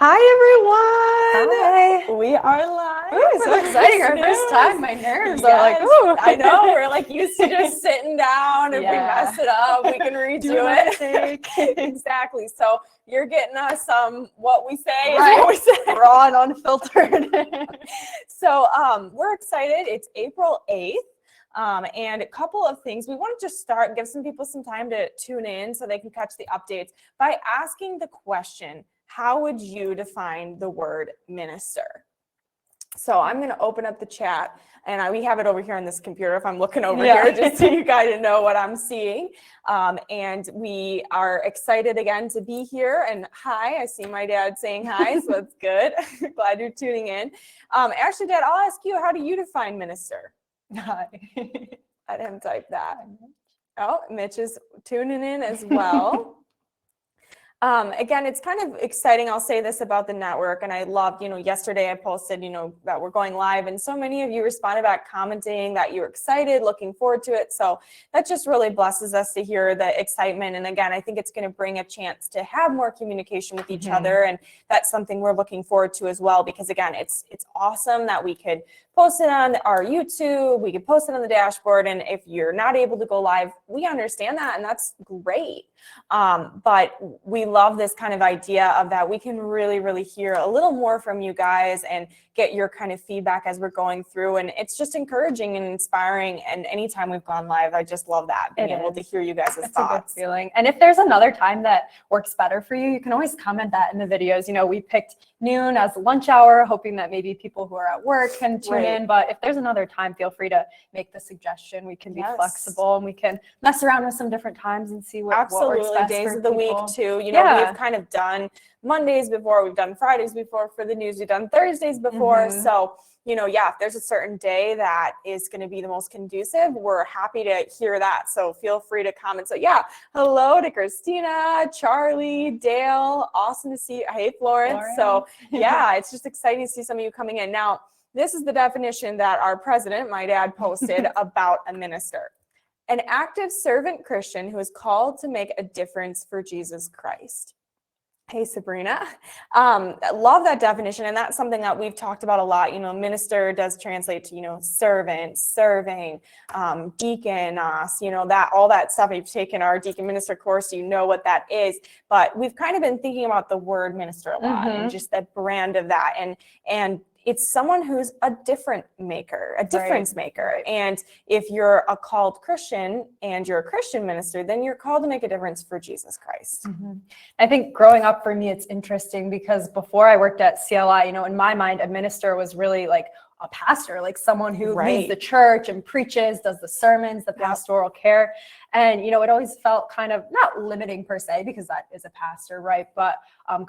Hi, everyone. Hi. We are live. Ooh, so exciting. Our first time. My nerves are like, Yes, ooh. I know. We're like used to just sitting down. If we mess it up, we can redo it. Exactly. So you're getting us what we say is what we say. Raw and unfiltered. So we're excited. It's April 8th. And a couple of things. We want to just start and give some people some time to tune in so they can catch the updates by asking the question, how would you define the word minister? So I'm going to open up the chat, and we have it over here on this computer if I'm looking over here, just so you guys know what I'm seeing. And we are excited again to be here. And hi, I see my dad saying hi, so that's good. Glad you're tuning in. Actually, Dad, I'll ask you, how do you define minister? Hi. I didn't type that. Oh, Mitch is tuning in as well. Again, it's kind of exciting. I'll say this about the network, and I loved, yesterday I posted, that we're going live, and so many of you responded back commenting that you're excited, looking forward to it. So that just really blesses us to hear the excitement. And again, I think it's going to bring a chance to have more communication with each other, and that's something we're looking forward to as well, because again, it's awesome that we could post it on our YouTube, we could post it on the dashboard, and if you're not able to go live, we understand that, and that's great. But we love this kind of idea of that we can really, really hear a little more from you guys and get your kind of feedback as we're going through. And it's just encouraging and inspiring. And anytime we've gone live, I just love that, being able to hear you guys' thoughts. It's a good feeling. And if there's another time that works better for you, you can always comment that in the videos. We picked noon as lunch hour, hoping that maybe people who are at work can tune in. But if there's another time, feel free to make the suggestion. We can be flexible, and we can mess around with some different times and see what works best days for of the people. week too. We've kind of done Mondays before, we've done Fridays before for the news, we've done Thursdays before. So, if there's a certain day that is going to be the most conducive, we're happy to hear that. So feel free to comment. So hello to Christina, Charlie, Dale, awesome to see you. Hey, Florence. So it's just exciting to see some of you coming in. Now, this is the definition that our president, my dad, posted about a minister. An active servant Christian who is called to make a difference for Jesus Christ. Hey, Sabrina. Love that definition. And that's something that we've talked about a lot. Minister does translate to, servant, serving, deaconos, that all that stuff. If you've taken our deacon minister course, you know what that is. But we've kind of been thinking about the word minister a lot and just the brand of that. And it's someone who's a difference maker. And if you're a called Christian and you're a Christian minister, then you're called to make a difference for Jesus Christ. I think growing up for me, it's interesting because before I worked at CLI, in my mind, a minister was really like a pastor, like someone who leads the church and preaches, does the sermons, the pastoral care. And, it always felt kind of not limiting per se, because that is a pastor, right? But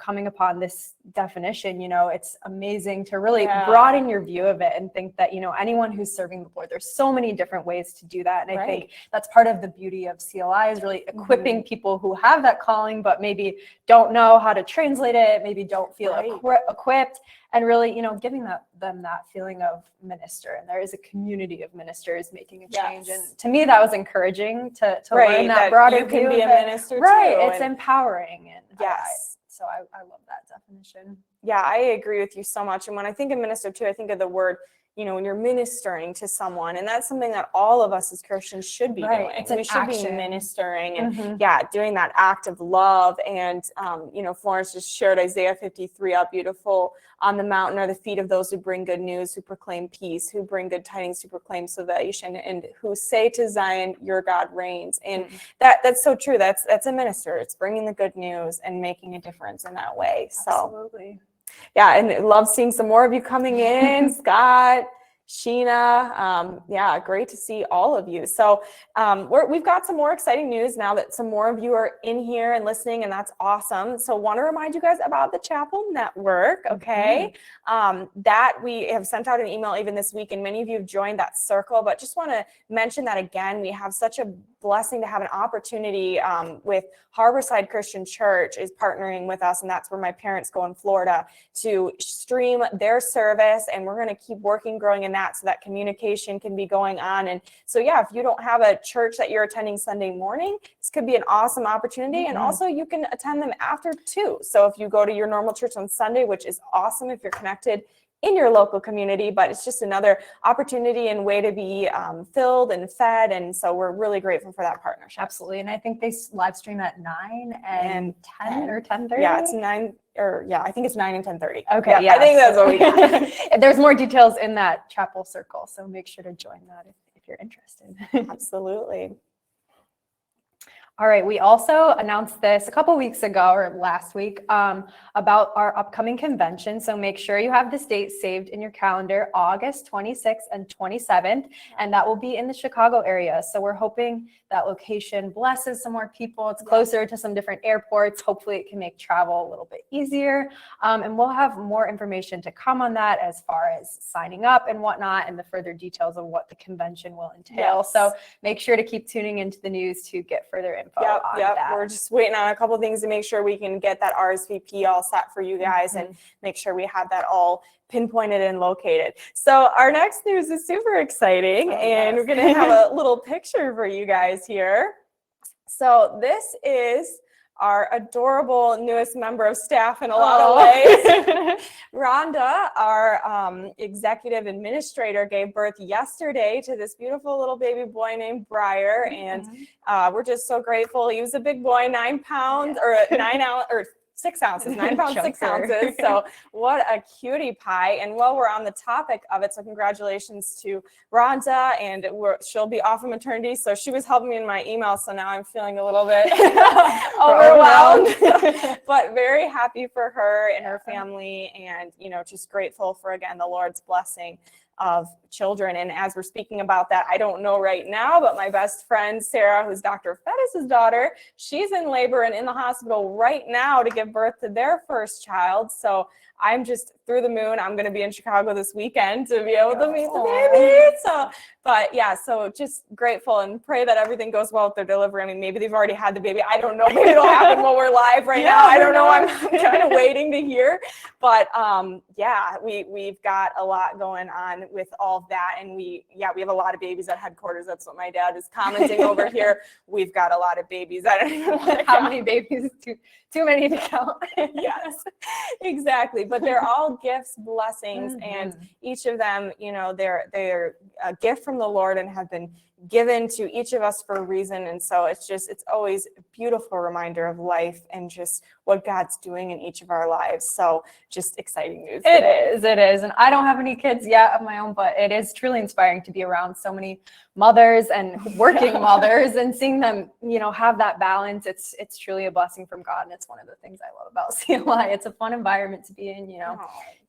coming upon this definition, it's amazing to really broaden your view of it and think that, anyone who's serving the Lord, there's so many different ways to do that. And I think that's part of the beauty of CLI is really equipping people who have that calling, but maybe don't know how to translate it, maybe don't feel equipped, and really, giving them that feeling of minister. And there is a community of ministers making a change. And to me, that was encouraging to learn that broader you can view be of a it. minister too. It's empowering. And so I love that definition. Yeah, I agree with you so much. And when I think of minister too, I think of the word, when you're ministering to someone, and that's something that all of us as Christians should be doing. We should be ministering and doing that act of love. And, Florence just shared Isaiah 53 out beautiful. On the mountain are the feet of those who bring good news, who proclaim peace, who bring good tidings, who proclaim salvation, and who say to Zion, your God reigns. And that's so true. That's a minister. It's bringing the good news and making a difference in that way. Absolutely. And love seeing some more of you coming in. Scott, Sheena, great to see all of you. So we've got some more exciting news now that some more of you are in here and listening, and that's awesome. So want to remind you guys about the Chapel Network, that we have sent out an email even this week, and many of you have joined that circle, but just want to mention that again, we have such a blessing to have an opportunity with Harborside Christian Church is partnering with us, and that's where my parents go in Florida to stream their service, and we're going to keep working, growing in that so that communication can be going on. And so, yeah, if you don't have a church that you're attending Sunday morning, this could be an awesome opportunity. And also you can attend them after too. So if you go to your normal church on Sunday, which is awesome if you're connected in your local community, but it's just another opportunity and way to be filled and fed. And so we're really grateful for that partnership. Absolutely. And I think they live stream at 9 and 10 or 10:30. Yeah, it's 9 or I think it's 9 and 10:30. Okay. Yeah, I think that's what we got. There's more details in that chapel circle. So make sure to join that if you're interested. Absolutely. All right, we also announced this a couple weeks ago or last week about our upcoming convention. So make sure you have this date saved in your calendar, August 26th and 27th, and that will be in the Chicago area. So we're hoping that location blesses some more people. It's closer to some different airports. Hopefully it can make travel a little bit easier. And we'll have more information to come on that as far as signing up and whatnot and the further details of what the convention will entail. Yes. So make sure to keep tuning into the news to get further info on that. We're just waiting on a couple things to make sure we can get that RSVP all set for you guys and make sure we have that all pinpointed and located. So our next news is super exciting, and we're going to have a little picture for you guys here. So this is our adorable newest member of staff in a lot of ways. Rhonda, our executive administrator, gave birth yesterday to this beautiful little baby boy named Briar, and we're just so grateful. He was a big boy, 9 pounds or 9 ounce or 6 ounces, 9 pounds, 6 ounces. So what a cutie pie. And while we're on the topic of it, so congratulations to Rhonda, and she'll be off of maternity. So she was helping me in my email. So now I'm feeling a little bit overwhelmed, but very happy for her and her family. And, just grateful for, again, the Lord's blessing of children. And as we're speaking about that, I don't know right now, but my best friend, Sarah, who's Dr. Fettis's daughter, she's in labor and in the hospital right now to give birth to their first child. So I'm just through the moon. I'm going to be in Chicago this weekend to be able to meet the baby. So just grateful and pray that everything goes well with their delivery. I mean, maybe they've already had the baby. I don't know. Maybe it'll happen while we're live right now. I don't know. I'm kind of waiting to hear. But we've got a lot going on with all of that. And we have a lot of babies at headquarters. That's what my dad is commenting over here. We've got a lot of babies. I don't even know how many babies, too many to count. Yes, exactly. But they're all gifts, blessings, and each of them, they're a gift from the Lord and have been given to each of us for a reason. And so it's always a beautiful reminder of life and just what God's doing in each of our lives. So just exciting news. It is. And I don't have any kids yet of my own, but it is truly inspiring to be around so many mothers and working mothers and seeing them, have that balance. It's truly a blessing from God. And it's one of the things I love about CLI. It's a fun environment to be in,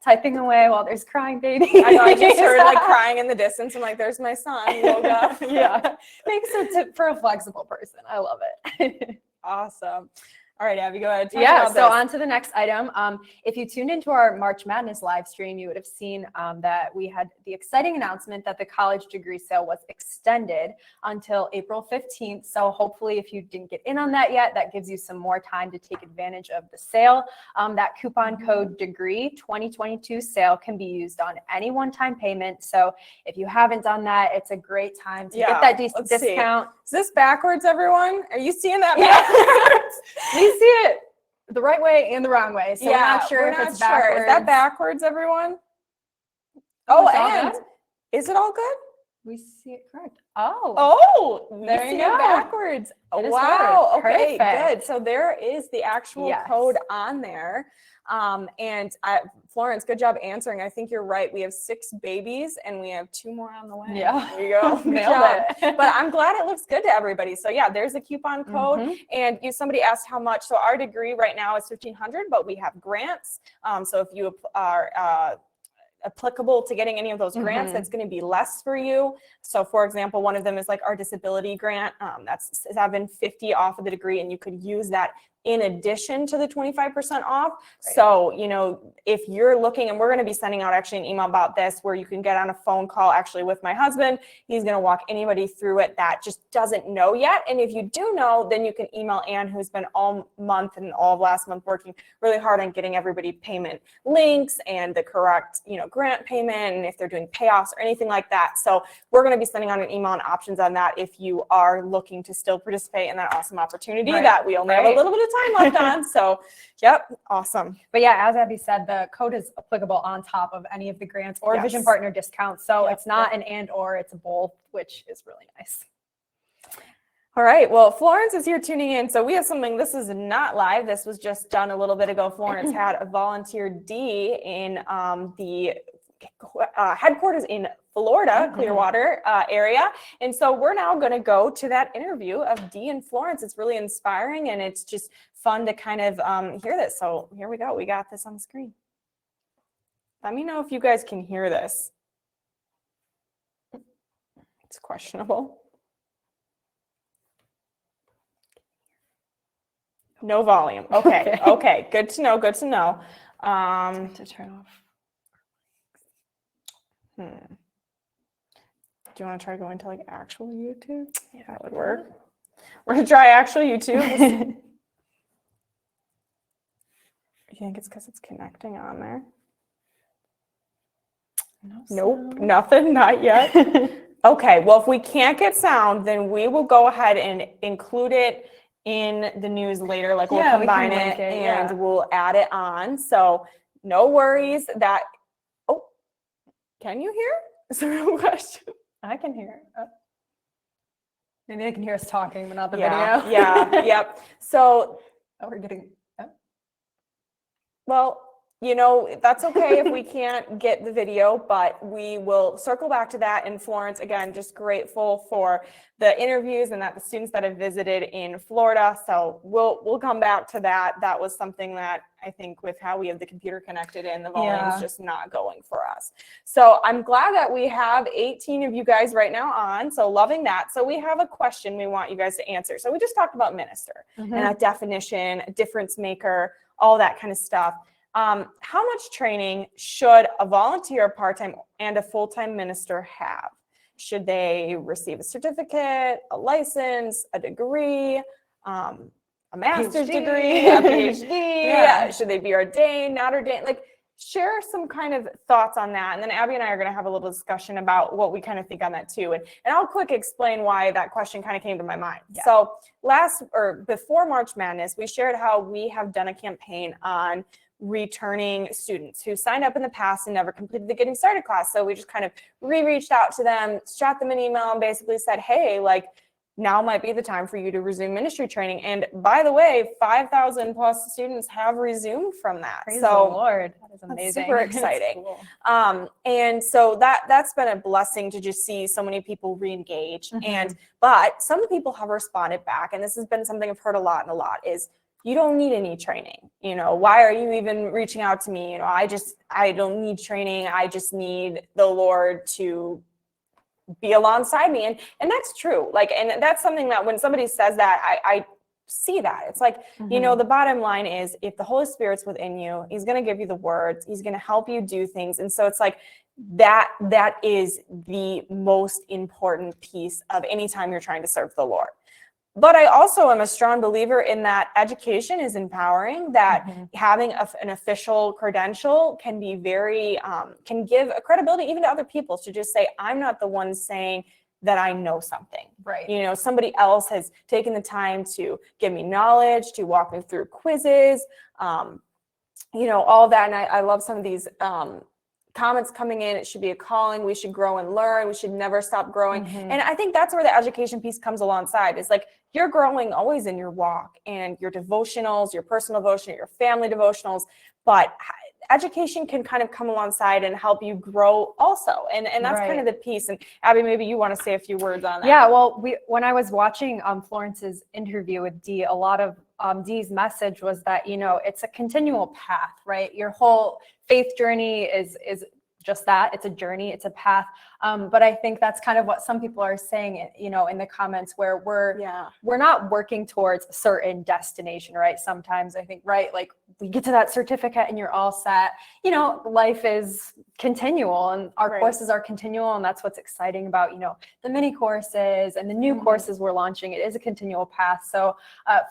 typing away while there's crying baby. I know, I just heard crying in the distance. I'm like, there's my son. He woke up. Yeah. Makes a tip for a flexible person. I love it. Awesome. All right, Abby, go ahead. So on to the next item. If you tuned into our March Madness live stream, you would have seen that we had the exciting announcement that the college degree sale was extended until April 15th. So hopefully if you didn't get in on that yet, that gives you some more time to take advantage of the sale. That coupon code degree 2022 sale can be used on any one-time payment. So if you haven't done that, it's a great time to get that discount. Is this backwards, everyone? Are you seeing that backwards? We see it the right way and the wrong way. So we're not sure if it's backwards. Is that backwards, everyone? And is it all good? We see it correct. Oh, there you go. Backwards. Wow. Okay, good. So there is the actual code on there. Florence, good job answering. I think you're right. We have 6 babies and we have 2 more on the way. Yeah. There you go. Nailed it. But I'm glad it looks good to everybody. So there's a coupon code. And somebody asked how much. So our degree right now is $1,500, but we have grants. So if you are applicable to getting any of those grants, that's going to be less for you. So for example, one of them is our disability grant. That's $750 off of the degree, and you could use that in addition to the 25% off. So, you know, if you're looking, and we're going to be sending out actually an email about this where you can get on a phone call actually with my husband. He's going to walk anybody through it that just doesn't know yet. And if you do know, then you can email Ann, who's been all month and all of last month working really hard on getting everybody payment links and the correct, you know, grant payment, and if they're doing payoffs or anything like that. So we're going to be sending out an email and options on that if you are looking to still participate in that awesome opportunity that we only have a little bit of time left on. So, yep, awesome. But yeah, as Abby said, the code is applicable on top of any of the grants or Vision Partner discounts. So it's not an and or, it's a both, which is really nice. All right. Well, Florence is here tuning in. So we have something, this is not live. This was just done a little bit ago. Florence had a volunteer D in the headquarters in Florida, Clearwater area. And so we're now going to go to that interview of Dee and Florence. It's really inspiring, and it's just fun to kind of hear this. So here we go. We got this on the screen. Let me know if you guys can hear this. It's questionable. No volume. Okay. Okay. Good to know. Good to know. To turn off. Do you want to try going to like actual YouTube? Yeah, that would work. We're gonna try actual YouTube. You think it's because it's connecting on there? Nope, nothing, not yet. Okay, well, if we can't get sound, then we will go ahead and include it in the news later. Like we'll combine it and we'll add it on. So no worries that, oh, can you hear? Is there a question? I can hear. Oh. Maybe they can hear us talking, but not the video. Yeah, yep. So, we're getting. Oh. Well, you know, that's okay if we can't get the video, but we will circle back to that. And Florence, again, just grateful for the interviews and that the students that have visited in Florida. So we'll come back to that. That was something that I think with how we have the computer connected in, the volume's just not going for us. So I'm glad that we have 18 of you guys right now on. So loving that. So we have a question we want you guys to answer. So we just talked about minister and a definition, a difference maker, all that kind of stuff. How much training should a volunteer, part-time, and a full-time minister have? Should they receive a certificate, a license, a degree, a master's degree, a PhD? Should they be ordained, not ordained? Like, share some kind of thoughts on that. And then Abby and I are going to have a little discussion about what we kind of think on that too. And I'll quick explain why that question kind of came to my mind. So before March Madness, we shared how we have done a campaign on returning students who signed up in the past and never completed the Getting Started class. So we just kind of reached out to them, shot them an email, and basically said, hey, like, now might be the time for you to resume ministry training. And by the way, 5,000 plus students have resumed from that. Praise the Lord. That is amazing. Super exciting. Cool. And so that's been a blessing to just see so many people re-engage. But some people have responded back, and this has been something I've heard a lot, is you don't need any training. You know, why are you even reaching out to me? You know, I don't need training. I just need the Lord to be alongside me. And that's true. Like, and that's something that when somebody says that, I see that. It's like, you know, the bottom line is if the Holy Spirit's within you, he's going to give you the words, he's going to help you do things. And so it's like, that is the most important piece of any time you're trying to serve the Lord. But I also am a strong believer in that education is empowering, that having an official credential can be very, can give a credibility even to other people to just say, I'm not the one saying that I know something. Right. You know, somebody else has taken the time to give me knowledge, to walk me through quizzes, you know, all that. And I love some of these comments coming in. It should be a calling. We should grow and learn. We should never stop growing. And I think that's where the education piece comes alongside. It's like you're growing always in your walk and your devotionals, your personal devotion, your family devotionals, but education can kind of come alongside and help you grow also. And that's kind of the piece. And Abby, maybe you want to say a few words on that. Yeah, well, when I was watching Florence's interview with Dee, a lot of Dee's message was that, you know, it's a continual path, right? Your whole faith journey is just that. It's a journey, it's a path. But I think that's kind of what some people are saying, you know, in the comments, where we're not working towards a certain destination, right? Sometimes I think, right, like we get to that certificate and you're all set. You know, life is continual and our courses are continual, and that's what's exciting about, you know, the mini courses and the new courses we're launching. It is a continual path. So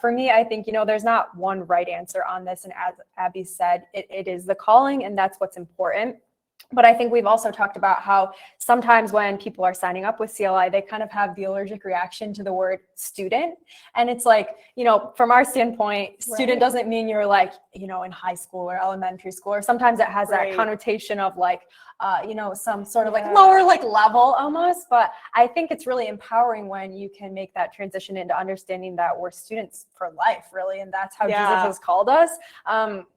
for me, I think, you know, there's not one right answer on this. And as Abby said, it is the calling, and that's what's important. But I think we've also talked about how sometimes when people are signing up with CLI, they kind of have the allergic reaction to the word student. And it's like, you know, from our standpoint, student doesn't mean you're like, you know, in high school or elementary school, or sometimes it has that connotation of like, you know, some sort of like lower like level almost. But I think it's really empowering when you can make that transition into understanding that we're students for life, really. And that's how Jesus has called us.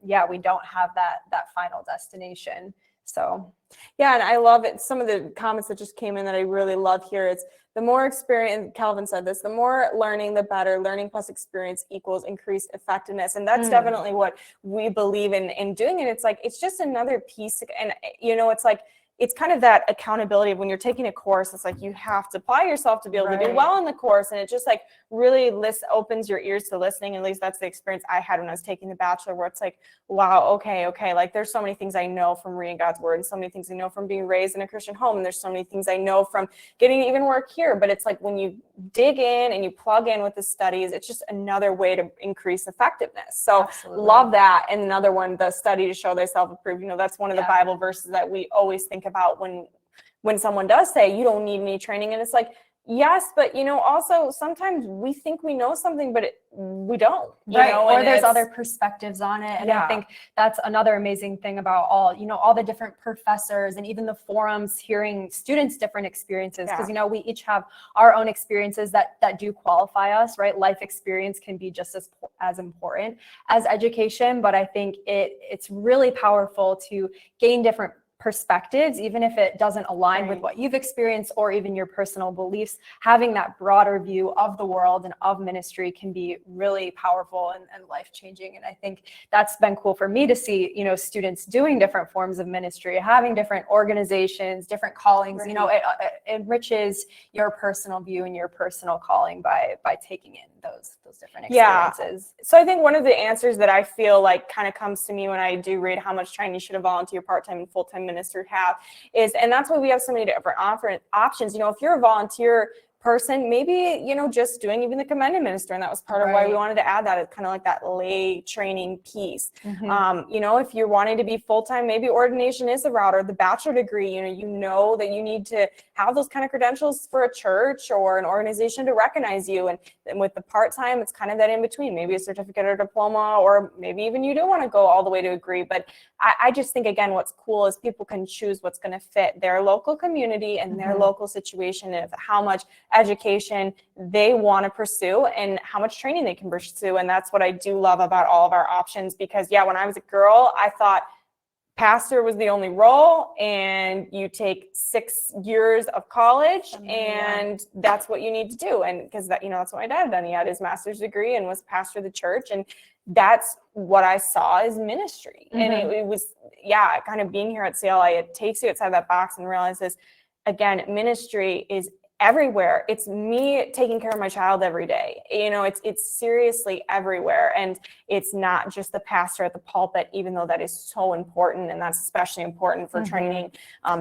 We don't have that final destination. So, yeah, and I love it. Some of the comments that just came in that I really love here is the more experience, Calvin said this, the more learning, the better. Learning plus experience equals increased effectiveness. And that's definitely what we believe in doing it. It's like, it's just another piece. And, you know, it's like, it's kind of that accountability of when you're taking a course, it's like you have to apply yourself to be able to do well in the course. And it just like really opens your ears to listening. At least that's the experience I had when I was taking the bachelor, where it's like, wow, okay. Like there's so many things I know from reading God's word, and so many things I know from being raised in a Christian home. And there's so many things I know from getting even work here. But it's like when you dig in and you plug in with the studies, it's just another way to increase effectiveness. So love that. And another one, the study to show thyself approved, you know, that's one of the Bible verses that we always think about when someone does say you don't need any training. And it's like, yes, but you know, also sometimes we think we know something, but we don't, you know, or there's other perspectives on it. And I think that's another amazing thing about all the different professors and even the forums, hearing students' different experiences. Because, you know, we each have our own experiences that do qualify us, right? Life experience can be just as important as education. But I think it's really powerful to gain different perspectives, even if it doesn't align with what you've experienced or even your personal beliefs. Having that broader view of the world and of ministry can be really powerful and life-changing. And I think that's been cool for me to see, you know, students doing different forms of ministry, having different organizations, different callings. You know, it enriches your personal view and your personal calling by taking in those different experiences. So I think one of the answers that I feel like kind of comes to me when I do read how much training should a volunteer, part-time, and full-time minister have is, and that's why we have so many different options. You know, if you're a volunteer person, maybe, you know, just doing even the commended minister, and that was part of why we wanted to add that. It's kind of like that lay training piece. You know, if you're wanting to be full-time, maybe ordination is a route, or the bachelor degree. You know that you need to have those kind of credentials for a church or an organization to recognize you. And with the part-time, it's kind of that in between, maybe a certificate or diploma, or maybe even you don't want to go all the way to a degree. But I just think, again, what's cool is people can choose what's going to fit their local community and their local situation, and how much education they want to pursue and how much training they can pursue. And that's what I do love about all of our options, because when I was a girl, I thought pastor was the only role, and you take 6 years of college and that's what you need to do. And because that, you know, that's what my dad had done. He had his master's degree and was pastor of the church, and that's what I saw as ministry. And it was, kind of being here at CLI, it takes you outside that box and realizes, again, ministry is everywhere. It's me taking care of my child every day. You know, it's seriously everywhere. And it's not just the pastor at the pulpit, even though that is so important. And that's especially important for training,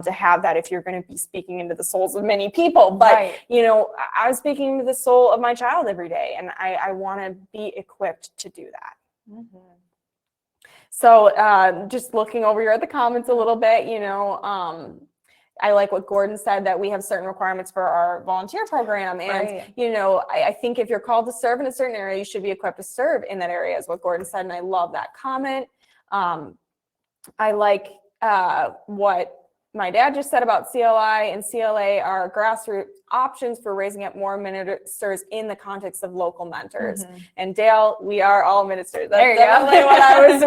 to have that if you're going to be speaking into the souls of many people. But, you know, I was speaking to the soul of my child every day, and I want to be equipped to do that. So just looking over here at the comments a little bit, you know, I like what Gordon said, that we have certain requirements for our volunteer program. And, you know, I think if you're called to serve in a certain area, you should be equipped to serve in that area, is what Gordon said. And I love that comment. I like what my dad just said about CLI and CLA are grassroots options for raising up more ministers in the context of local mentors. And Dale, we are all ministers. That's definitely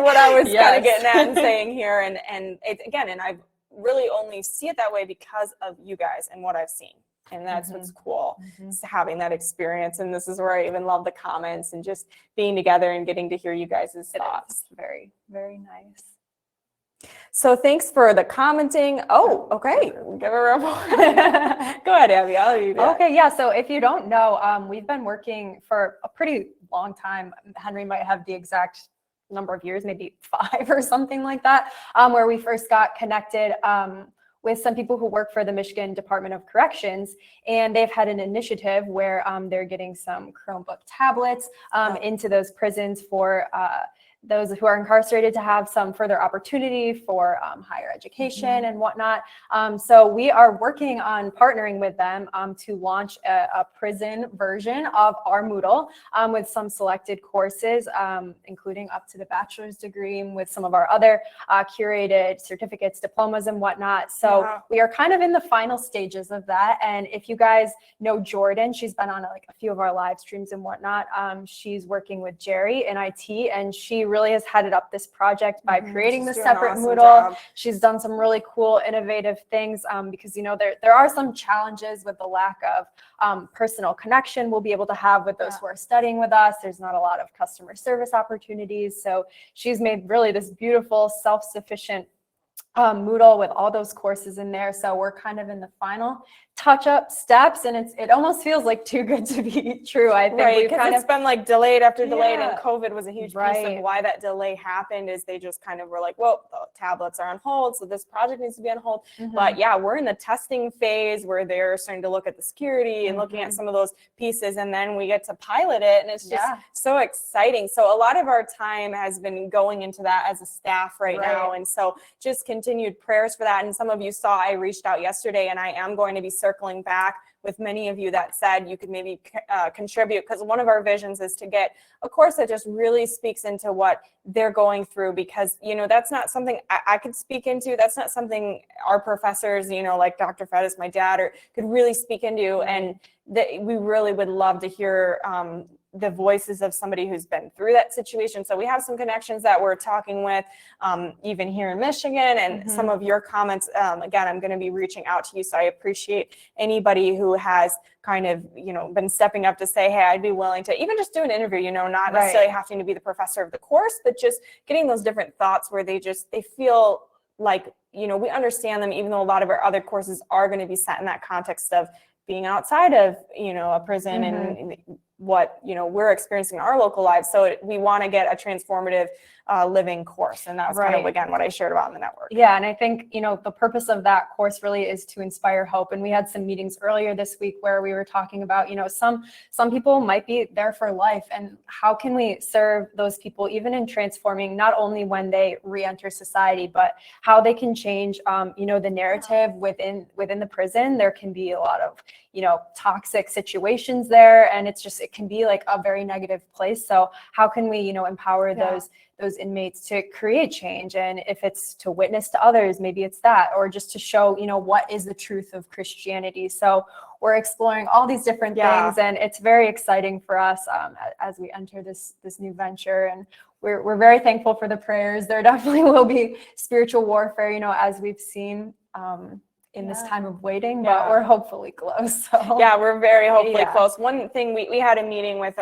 what I was kind of getting at and saying here. And it's, again, and I've really only see it that way because of you guys and what I've seen. And that's what's cool, is having that experience. And this is where I even love the comments and just being together and getting to hear you guys' thoughts. Very, very nice. So thanks for the commenting. Oh, okay. Give a report. Go ahead, Abby. I'll leave you. Okay, yeah. So if you don't know, we've been working for a pretty long time. Henry might have the exact number of years, maybe 5 or something like that, where we first got connected with some people who work for the Michigan Department of Corrections, and they've had an initiative where they're getting some Chromebook tablets into those prisons for those who are incarcerated to have some further opportunity for higher education and whatnot. So we are working on partnering with them to launch a prison version of our Moodle with some selected courses, including up to the bachelor's degree, with some of our other curated certificates, diplomas, and whatnot. So we are kind of in the final stages of that. And if you guys know Jordan, she's been on like a few of our live streams and whatnot. She's working with Jerry in IT, and she really has headed up this project by creating this separate Moodle. She's done some really cool, innovative things because, you know, there are some challenges with the lack of personal connection we'll be able to have with those who are studying with us. There's not a lot of customer service opportunities. So she's made really this beautiful, self-sufficient Moodle with all those courses in there. So we're kind of in the final touch-up steps, and it almost feels like too good to be true. I think because it's been like delayed after delayed, and COVID was a huge piece of why that delay happened. Is they just kind of were like, well, the tablets are on hold, so this project needs to be on hold. But yeah, we're in the testing phase where they're starting to look at the security and looking at some of those pieces, and then we get to pilot it, and it's just so exciting. So a lot of our time has been going into that as a staff right now, and so just continued prayers for that. And some of you saw I reached out yesterday, and I am going to be circling back with many of you that said you could maybe contribute, because one of our visions is to get a course that just really speaks into what they're going through, because, you know, that's not something I could speak into. That's not something our professors, you know, like Dr. Fettis, my dad, or could really speak into. And that we really would love to hear the voices of somebody who's been through that situation. So we have some connections that we're talking with, even here in Michigan, and some of your comments, again, I'm going to be reaching out to you. So I appreciate anybody who has kind of, you know, been stepping up to say, hey, I'd be willing to even just do an interview, you know, not necessarily having to be the professor of the course, but just getting those different thoughts where they feel like, you know, we understand them, even though a lot of our other courses are going to be set in that context of being outside of, you know, a prison and what, you know, we're experiencing in our local lives. So we want to get a transformative living course. And that was kind of, again, what I shared about in the network. Yeah. And I think, you know, the purpose of that course really is to inspire hope. And we had some meetings earlier this week where we were talking about, you know, some people might be there for life, and how can we serve those people even in transforming, not only when they re-enter society, but how they can change, you know, the narrative within the prison. There can be a lot of, you know, toxic situations there, and it can be like a very negative place. So how can we, you know, empower those inmates to create change? And if it's to witness to others, maybe it's that, or just to show, you know, what is the truth of Christianity. So we're exploring all these different things, and it's very exciting for us as we enter this new venture. And we're very thankful for the prayers. There definitely will be spiritual warfare, you know, as we've seen in this time of waiting, but we're hopefully close. So. Yeah, we're very hopefully close. One thing, we had a meeting with,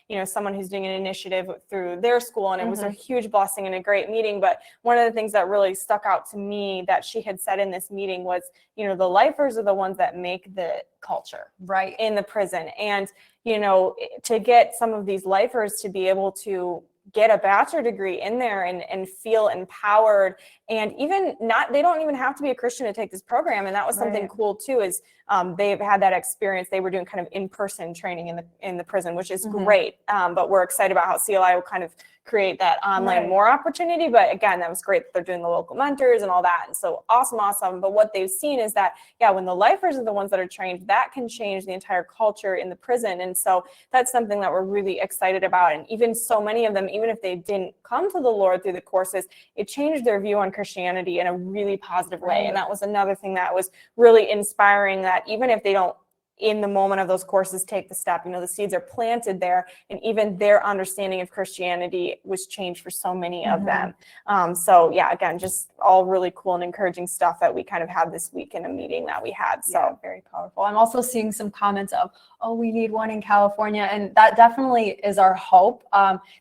you know, someone who's doing an initiative through their school, and it was a huge blessing and a great meeting. But one of the things that really stuck out to me that she had said in this meeting was, you know, the lifers are the ones that make the culture in the prison. And, you know, to get some of these lifers to be able to get a bachelor degree in there and feel empowered, and even they don't even have to be a Christian to take this program. And that was something cool too, is they've had that experience. They were doing kind of in-person training in the prison, which is great. But we're excited about how CLI will kind of create that online more opportunity. But again, that was great that they're doing the local mentors and all that. And so awesome. But what they've seen is that, when the lifers are the ones that are trained, that can change the entire culture in the prison. And so that's something that we're really excited about. And even so many of them, even if they didn't come to the Lord through the courses, it changed their view on Christianity in a really positive way. And that was another thing that was really inspiring, that even if they don't in the moment of those courses take the step. The seeds are planted there, and even their understanding of Christianity was changed for so many of them. So yeah, again, just all really cool and encouraging stuff that we kind of had this week in a meeting that we had. So yeah, very powerful. I'm also seeing some comments of, oh, we need one in California. And that definitely is our hope.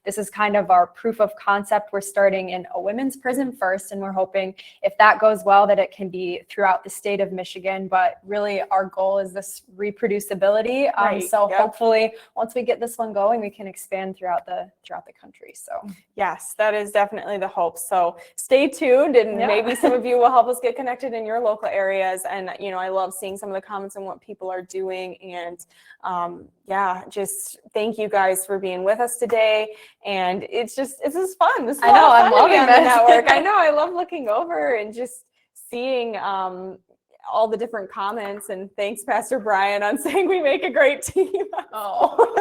This is kind of our proof of concept. We're starting in a women's prison first, and we're hoping if that goes well, that it can be throughout the state of Michigan. But really our goal is this reproducibility. So hopefully once we get this one going, we can expand throughout the country. So yes, that is definitely the hope. So stay tuned, and maybe some of you will help us get connected in your local areas. And I love seeing some of the comments and what people are doing. And just thank you guys for being with us today. And it's just fun. This is I know, I'm loving on this. the network. I know, I love looking over and just seeing all the different comments. And thanks, Pastor Brian, on saying we make a great team. Oh,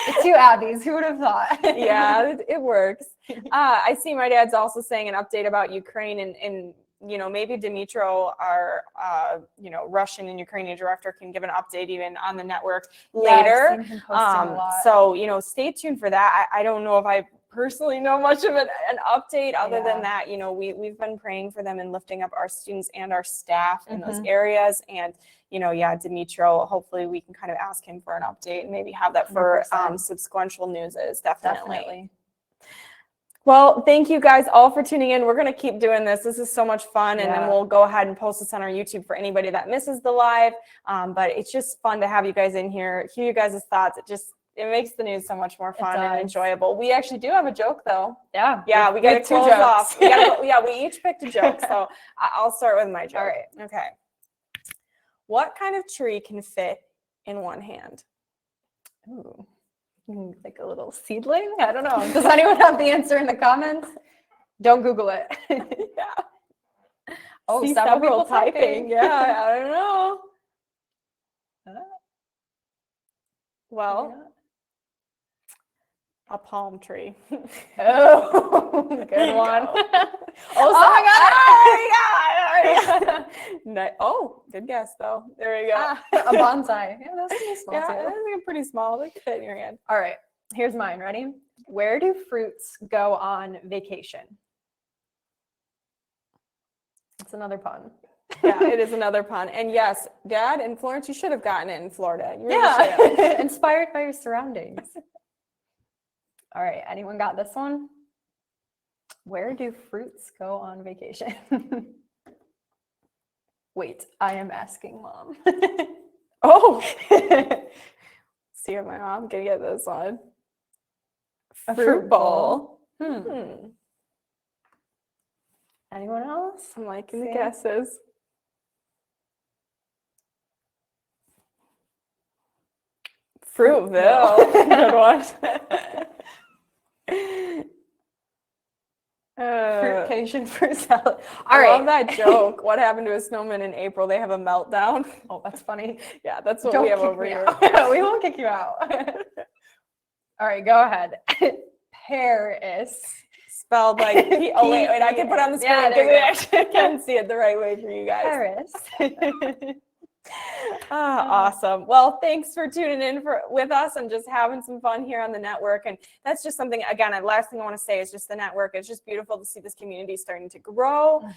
the two Abbeys, who would have thought? Yeah, it works. I see my dad's also saying an update about Ukraine, and maybe Dimitro, our Russian and Ukrainian director, can give an update even on the network later. So stay tuned for that. I don't know if I personally know much of an update other than that. We've been praying for them and lifting up our students and our staff in those areas. And Dimitro, hopefully we can kind of ask him for an update and maybe have that for subsequential newses. Definitely. Well, thank you guys all for tuning in. We're going to keep doing this. This is so much fun. And then we'll go ahead and post this on our YouTube for anybody that misses the live. But it's just fun to have you guys in here, hear you guys' thoughts. It makes the news so much more fun and enjoyable. We actually do have a joke, though. Yeah, we got to close off. We each picked a joke. So I'll start with my joke. All right. Okay. What kind of tree can fit in one hand? Ooh. Like a little seedling? I don't know. Does anyone have the answer in the comments? Don't Google it. Oh, several people typing. Yeah, I don't know. Well, a palm tree. Oh, good one. Oh, good guess though. There we go. A bonsai. Yeah, that's pretty small. Yeah, that's pretty small. They can fit in your hand. All right, here's mine. Ready? Where do fruits go on vacation? It's another pun. Yeah, it is another pun. And yes, Dad, in Florence, you should have gotten it in Florida. You really should have. Inspired by your surroundings. All right, anyone got this one? Where do fruits go on vacation? Wait, I am asking Mom. Oh. See if my mom can get this one. A fruit bowl. Anyone else? I'm liking the guesses. Fruitville. Good one. Fruitcation fruit salad. I love that joke. What happened to a snowman in April? They have a meltdown. Oh, that's funny. Yeah, that's what we have over here. We won't kick you out. All right, go ahead. Paris. Spelled like oh wait, I can put it on the screen because we actually can see it the right way for you guys. Paris. Awesome. Well, thanks for tuning in with us and just having some fun here on the network. And that's just something, again, the last thing I want to say is just the network. It's just beautiful to see this community starting to grow.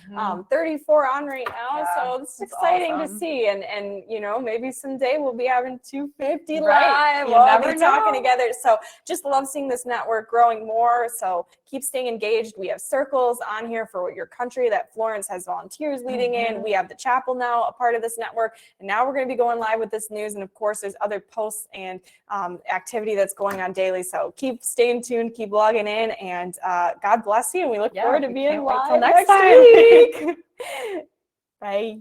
34 on right now. So it's exciting to see. And maybe someday we'll be having 250 live. We'll be talking together. So just love seeing this network growing more. So keep staying engaged. We have circles on here for your country that Florence has volunteers leading in. We have the chapel now, a part of this network. And now we're going to be going live with this news. And of course, there's other posts and activity that's going on daily. So keep staying tuned, keep logging in, and God bless you. And we look forward to being live next week. Bye.